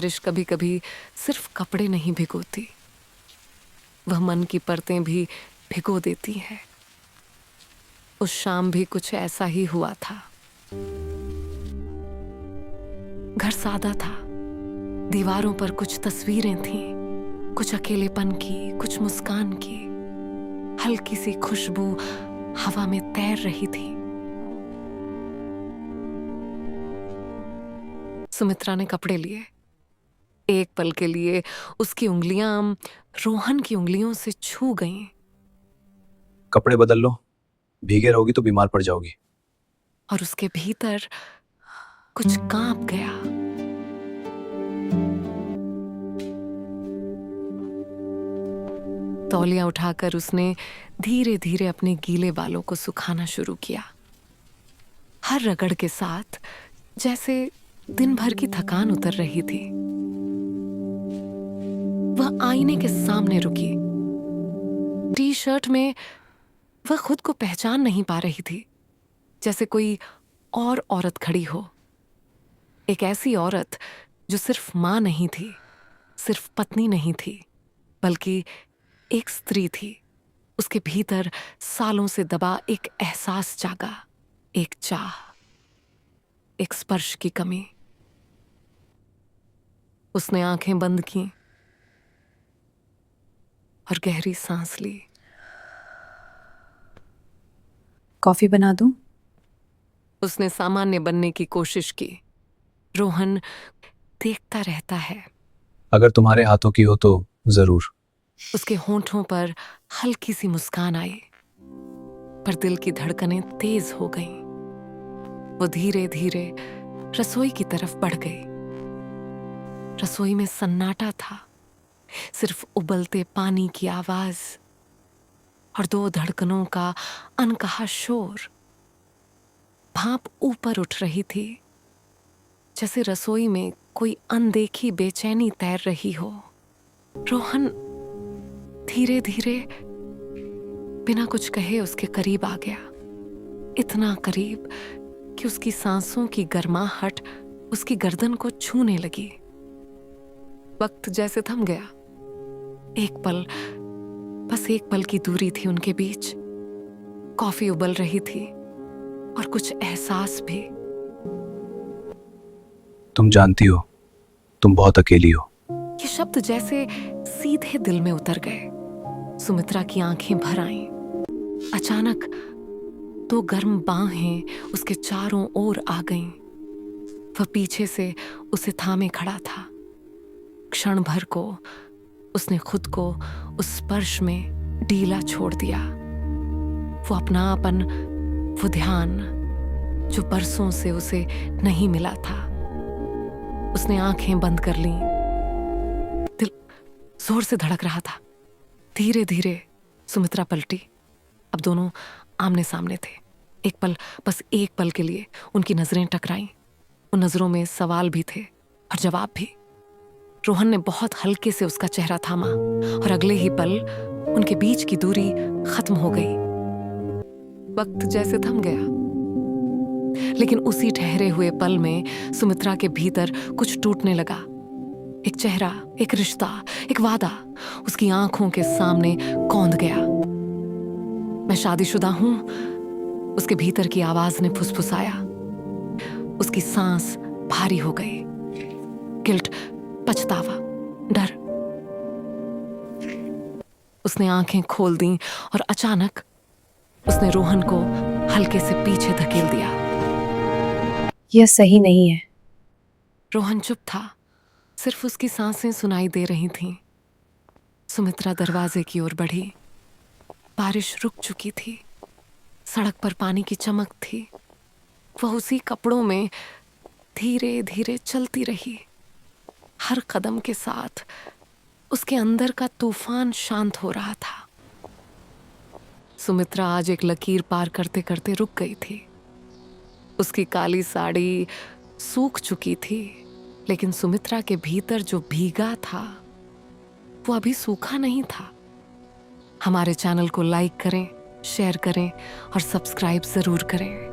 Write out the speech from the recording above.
बारिश कभी कभी सिर्फ कपड़े नहीं भिगोती, वह मन की परतें भी भिगो देती है। उस शाम भी कुछ ऐसा ही हुआ था। घर सादा था, दीवारों पर कुछ तस्वीरें थीं, कुछ अकेलेपन की, कुछ मुस्कान की। हल्की सी खुशबू हवा में तैर रही थी। सुमित्रा ने कपड़े लिए। एक पल के लिए उसकी उंगलियां रोहन की उंगलियों से छू गईं। कपड़े बदल लो, भीगे रहोगी तो बीमार पड़ जाओगी। और उसके भीतर कुछ कांप गया। तौलिया उठाकर उसने धीरे धीरे अपने गीले बालों को सुखाना शुरू किया। हर रगड़ के साथ जैसे दिन भर की थकान उतर रही थी। वह आईने के सामने रुकी। टी शर्ट में वह खुद को पहचान नहीं पा रही थी, जैसे कोई और औरत खड़ी हो। एक ऐसी औरत जो सिर्फ मां नहीं थी, सिर्फ पत्नी नहीं थी, बल्कि एक स्त्री थी। उसके भीतर सालों से दबा एक एहसास जागा, एक चाह, एक स्पर्श की कमी। उसने आंखें बंद की और गहरी सांस ली। कॉफी बना दूं? उसने सामान्य बनने की कोशिश की। रोहन देखता रहता है। अगर तुम्हारे हाथों की हो तो जरूर। उसके होंठों पर हल्की सी मुस्कान आई, पर दिल की धड़कनें तेज हो गईं। वो धीरे धीरे रसोई की तरफ बढ़ गई। रसोई में सन्नाटा था, सिर्फ उबलते पानी की आवाज और दो धड़कनों का अनकहा शोर। भाप ऊपर उठ रही थी, जैसे रसोई में कोई अनदेखी बेचैनी तैर रही हो। रोहन धीरे धीरे बिना कुछ कहे उसके करीब आ गया, इतना करीब कि उसकी सांसों की गर्माहट उसकी गर्दन को छूने लगी। वक्त जैसे थम गया। एक पल, बस एक पल की दूरी थी उनके बीच। कॉफी उबल रही थी और कुछ एहसास भी। तुम जानती हो, तुम बहुत अकेली हो। ये शब्द जैसे सीधे दिल में उतर गए। सुमित्रा की आंखें भर आईं। अचानक दो गर्म बाहें उसके चारों ओर आ गईं। वह पीछे से उसे थामे खड़ा था। क्षण भर को उसने खुद को उस स्पर्श में ढीला छोड़ दिया। वो अपनापन, वो ध्यान जो बरसों से उसे नहीं मिला था। उसने आंखें बंद कर लीं। दिल जोर से धड़क रहा था। धीरे धीरे सुमित्रा पलटी। अब दोनों आमने सामने थे। एक पल, बस एक पल के लिए उनकी नजरें टकराईं। उन नजरों में सवाल भी थे और जवाब भी। रोहन ने बहुत हल्के से उसका चेहरा थामा और अगले ही पल उनके बीच की दूरी खत्म हो गई। वक्त जैसे थम गया। लेकिन उसी ठहरे हुए पल में सुमित्रा के भीतर कुछ टूटने लगा। एक चेहरा, एक रिश्ता, एक वादा उसकी आंखों के सामने कौंध गया। मैं शादीशुदा हूं, उसके भीतर की आवाज ने फुसफुसाया। उसकी सांस भारी हो गई। गिल्ट, पछतावा, डर। उसने आंखें खोल दी और अचानक उसने रोहन को हल्के से पीछे धकेल दिया। यह सही नहीं है। रोहन चुप था। सिर्फ उसकी सांसें सुनाई दे रही थीं। सुमित्रा दरवाजे की ओर बढ़ी। बारिश रुक चुकी थी। सड़क पर पानी की चमक थी। वह उसी कपड़ों में धीरे धीरे चलती रही। हर कदम के साथ उसके अंदर का तूफान शांत हो रहा था। सुमित्रा आज एक लकीर पार करते करते रुक गई थी। उसकी काली साड़ी सूख चुकी थी, लेकिन सुमित्रा के भीतर जो भीगा था वो अभी सूखा नहीं था। हमारे चैनल को लाइक करें, शेयर करें और सब्सक्राइब जरूर करें।